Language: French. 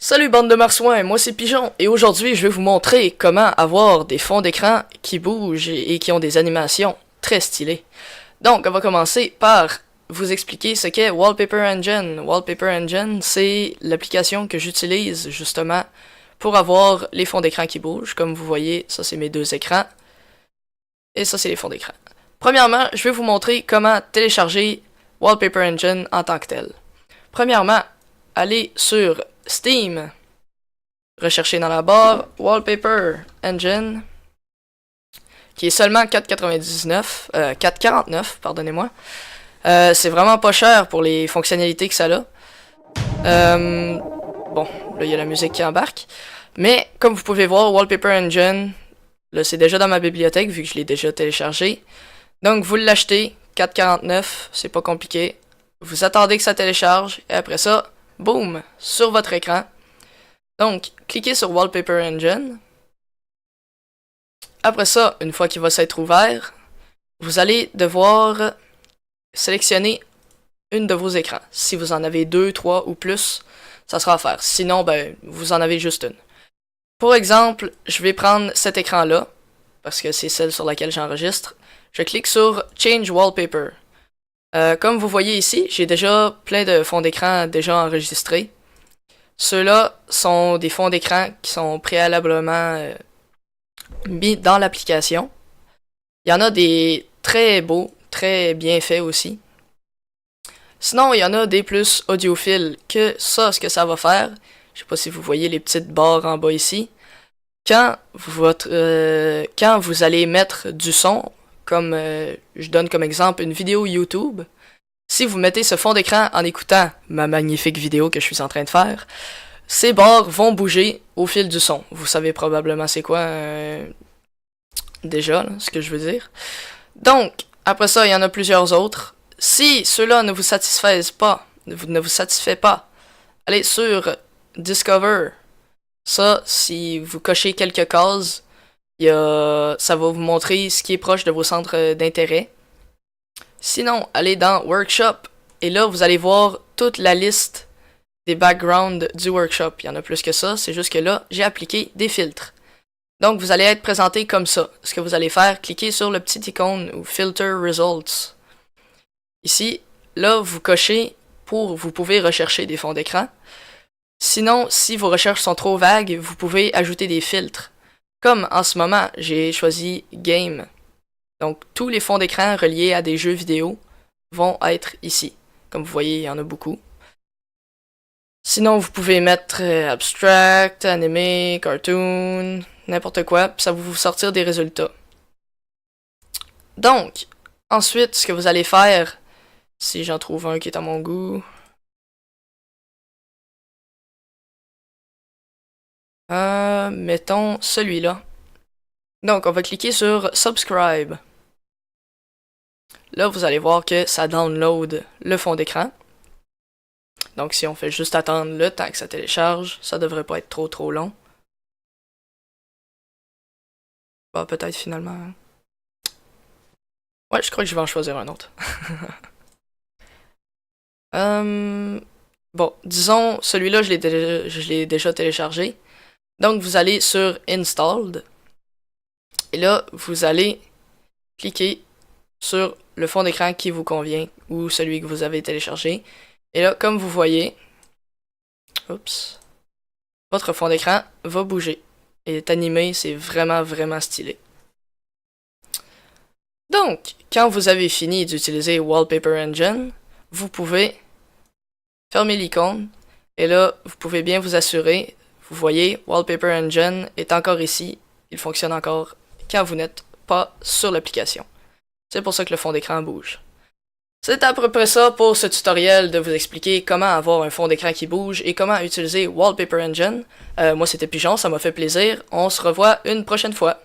Salut bande de marsouins, moi c'est Pigeon et aujourd'hui je vais vous montrer comment avoir des fonds d'écran qui bougent et qui ont des animations très stylées. Donc on va commencer par vous expliquer ce qu'est Wallpaper Engine. Wallpaper Engine, c'est l'application que j'utilise justement pour avoir les fonds d'écran qui bougent. Comme vous voyez, ça c'est mes deux écrans et ça c'est les fonds d'écran. Premièrement, je vais vous montrer comment télécharger Wallpaper Engine en tant que tel. Premièrement, allez sur Steam, recherchez dans la barre Wallpaper Engine, qui est seulement 4,49, pardonnez-moi. C'est vraiment pas cher pour les fonctionnalités que ça a. Bon, là il y a la musique qui embarque. Mais comme vous pouvez voir, Wallpaper Engine, là c'est déjà dans ma bibliothèque vu que je l'ai déjà téléchargé. Donc vous l'achetez, 4,49, c'est pas compliqué. Vous attendez que ça télécharge et après ça, boum, sur votre écran. Donc, cliquez sur Wallpaper Engine. Après ça, une fois qu'il va s'être ouvert, vous allez devoir sélectionner une de vos écrans. Si vous en avez 2, 3 ou plus, ça sera à faire. Sinon, ben, vous en avez juste une. Pour exemple, je vais prendre cet écran-là, parce que c'est celle sur laquelle j'enregistre. Je clique sur Change Wallpaper. Comme vous voyez ici, j'ai déjà plein de fonds d'écran déjà enregistrés. Ceux-là sont des fonds d'écran qui sont préalablement mis dans l'application. Il y en a des très beaux, très bien faits aussi. Sinon, il y en a des plus audiophiles que ça, ce que ça va faire. Je sais pas si vous voyez les petites barres en bas ici. Quand vous allez mettre du son, comme je donne comme exemple une vidéo YouTube, si vous mettez ce fond d'écran en écoutant ma magnifique vidéo que je suis en train de faire, ces barres vont bouger au fil du son. Vous savez probablement c'est quoi déjà, là, ce que je veux dire. Donc, après ça, il y en a plusieurs autres. Si ceux-là ne vous satisfait pas, allez sur Discover. Ça, si vous cochez quelques cases, ça va vous montrer ce qui est proche de vos centres d'intérêt. Sinon, allez dans Workshop et là, vous allez voir toute la liste des backgrounds du workshop. Il y en a plus que ça, c'est juste que là, j'ai appliqué des filtres. Donc, vous allez être présenté comme ça. Ce que vous allez faire, cliquez sur le petit icône ou Filter Results. Ici, là, vous cochez vous pouvez rechercher des fonds d'écran. Sinon, si vos recherches sont trop vagues, vous pouvez ajouter des filtres. Comme en ce moment, j'ai choisi Game. Donc, tous les fonds d'écran reliés à des jeux vidéo vont être ici. Comme vous voyez, il y en a beaucoup. Sinon, vous pouvez mettre Abstract, Animé, Cartoon, n'importe quoi, puis ça va vous sortir des résultats. Donc, ensuite, ce que vous allez faire, si j'en trouve un qui est à mon goût... mettons celui-là. Donc, on va cliquer sur Subscribe. Là, vous allez voir que ça download le fond d'écran. Donc, si on fait juste attendre le temps que ça télécharge, ça devrait pas être trop long. Bah, peut-être finalement. Ouais, je crois que je vais en choisir un autre. Bon, disons, celui-là, je l'ai déjà téléchargé. Donc, vous allez sur Installed. Et là, vous allez cliquer sur le fond d'écran qui vous convient ou celui que vous avez téléchargé. Et là, comme vous voyez, votre fond d'écran va bouger. Et est animé, c'est vraiment stylé. Donc, quand vous avez fini d'utiliser Wallpaper Engine, vous pouvez fermer l'icône. Et là, vous pouvez bien vous assurer, vous voyez, Wallpaper Engine est encore ici. Il fonctionne encore quand vous n'êtes pas sur l'application. C'est pour ça que le fond d'écran bouge. C'est à peu près ça pour ce tutoriel de vous expliquer comment avoir un fond d'écran qui bouge et comment utiliser Wallpaper Engine. Moi c'était Pigeon, ça m'a fait plaisir. On se revoit une prochaine fois.